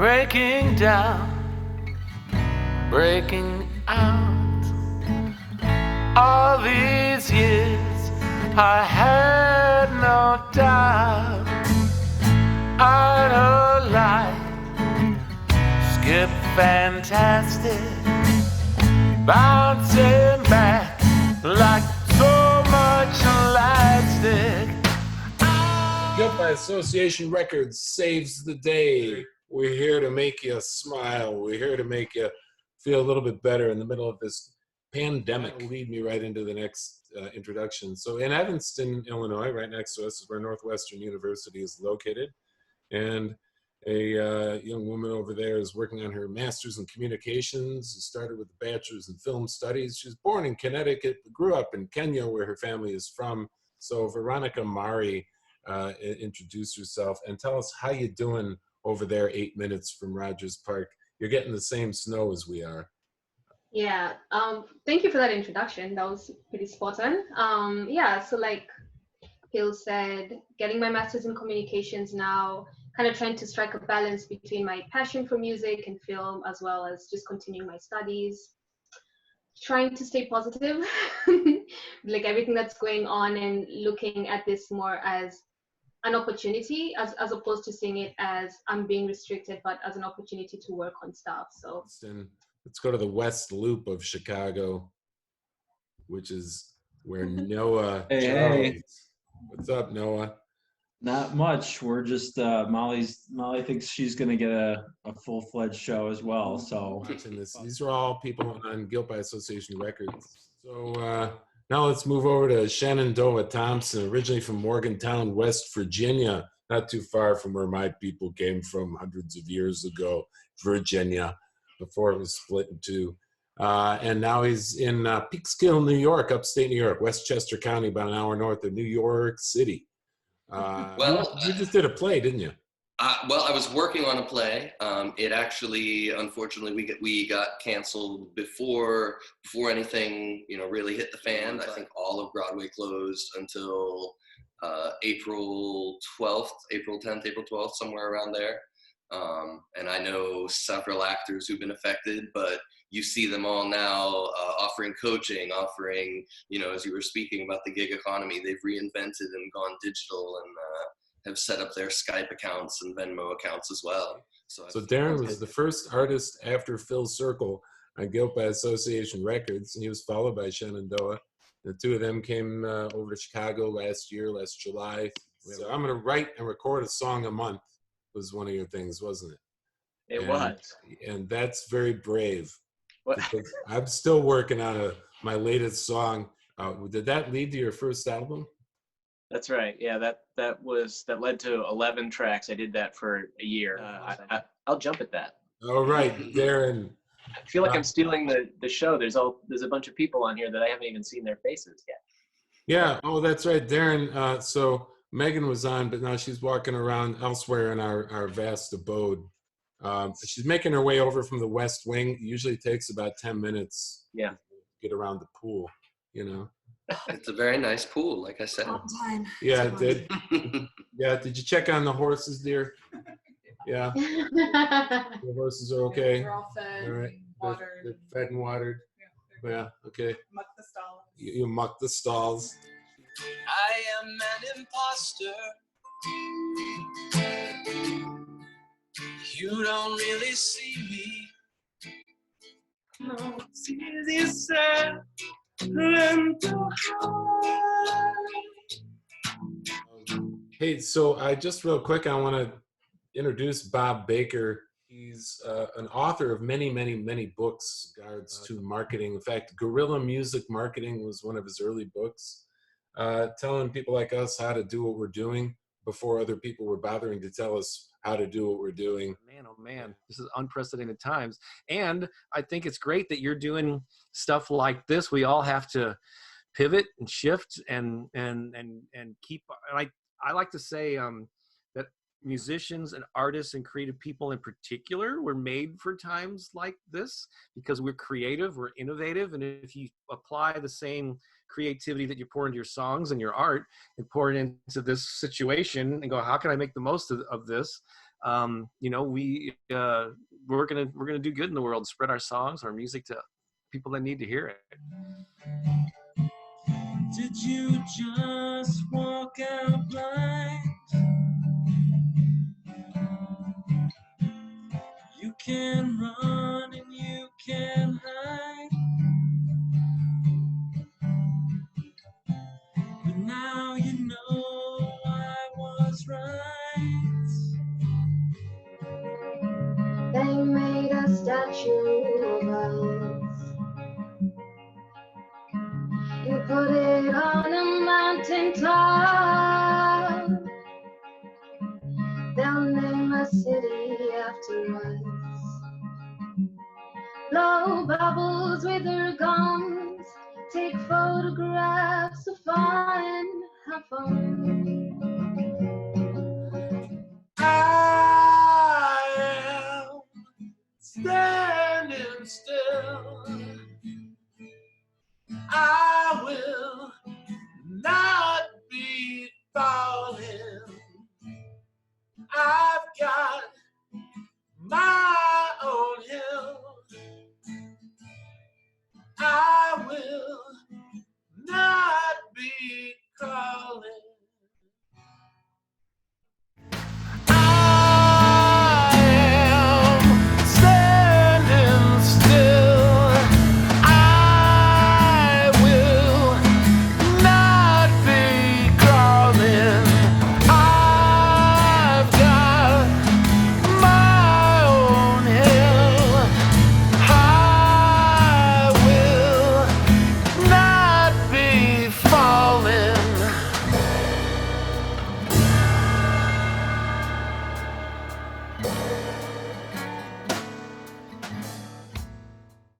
breaking down, breaking out. All these years I had no doubt I'd align, skip fantastic, bouncing back like so much elastic. GBA Association Records saves the day. We're here to make you smile. We're here to make you feel a little bit better in the middle of this pandemic. That'll lead me right into the next introduction. So in Evanston, Illinois, right next to us is where Northwestern University is located. And a young woman over there is working on her master's in communications. Started with a bachelor's in film studies. She was born in Connecticut, grew up in Kenya, where her family is from. So Veronica Mari, introduce yourself and tell us how you doing over there 8 minutes from Rogers Park. You're getting the same snow as we are. Yeah, thank you for that introduction. That was pretty spot on. Yeah, so like Phil said, getting my master's in communications now, kind of trying to strike a balance between my passion for music and film, as well as just continuing my studies. Trying to stay positive, like everything that's going on, and looking at this more as an opportunity as opposed to seeing it as I'm being restricted, but as an opportunity to work on stuff. So let's go to the West Loop of Chicago, which is where Noah Hey. What's up, Noah? Not much. We're just Molly thinks she's gonna get a full-fledged show as well. So watching this. These are all people on GBA Association Records. So now let's move over to Shenandoah Thompson, originally from Morgantown, West Virginia, not too far from where my people came from hundreds of years ago, Virginia, before it was split in two. And now he's in Peekskill, New York, upstate New York, Westchester County, about an hour north of New York City. You just did a play, didn't you? Well, I was working on a play. It actually, unfortunately, we got canceled before anything, really hit the fan. I think all of Broadway closed until April 12th, April 10th, April 12th, somewhere around there. And I know several actors who've been affected, but you see them all now offering coaching, offering, as you were speaking about the gig economy, they've reinvented and gone digital and have set up their Skype accounts and Venmo accounts as well. So Darren was the first artist after Phil Circle on GBA Association Records, and he was followed by Shenandoah. The two of them came over to Chicago last July. So I'm going to write and record a song a month was one of your things, wasn't it? It was. And that's very brave. What? I'm still working on my latest song. Did that lead to your first album? That's right. Yeah, that led to 11 tracks. I did that for a year. I'll jump at that. All right, Darren. I feel like I'm stealing the show. There's a bunch of people on here that I haven't even seen their faces yet. Yeah. Oh, that's right, Darren. So Megan was on, but now she's walking around elsewhere in our vast abode. She's making her way over from the West Wing. It usually takes about 10 minutes. Yeah. To get around the pool, It's a very nice pool, like I said. All time. Yeah, it did. Yeah, did you check on the horses, dear? Yeah. The horses are okay. They're all fed, All right. watered. They're fed and watered. Yeah, okay. Muck the stalls. You muck the stalls. I am an imposter. You don't really see me. No, it's easy said than to hide. Hey, so just real quick, I want to introduce Bob Baker. He's an author of many, many, many books in regards to marketing. In fact, Guerrilla Music Marketing was one of his early books, telling people like us how to do what we're doing before other people were bothering to tell us how to do what we're doing. Man, oh man, this is unprecedented times. And I think it's great that you're doing stuff like this. We all have to pivot and shift and keep, I like to say that musicians and artists and creative people in particular were made for times like this because we're creative, we're innovative. And if you apply the same creativity that you pour into your songs and your art and pour it into this situation and go, how can I make the most of this? you know, we're gonna do good in the world, spread our songs, our music to people that need to hear it. Did you just walk out blind? You can run and you can hide, but now you know I was right. They made a statue of us. You put it on a mountain top. They'll name a city after us. Blow bubbles with their gums. Take photographs of fun. Have fun.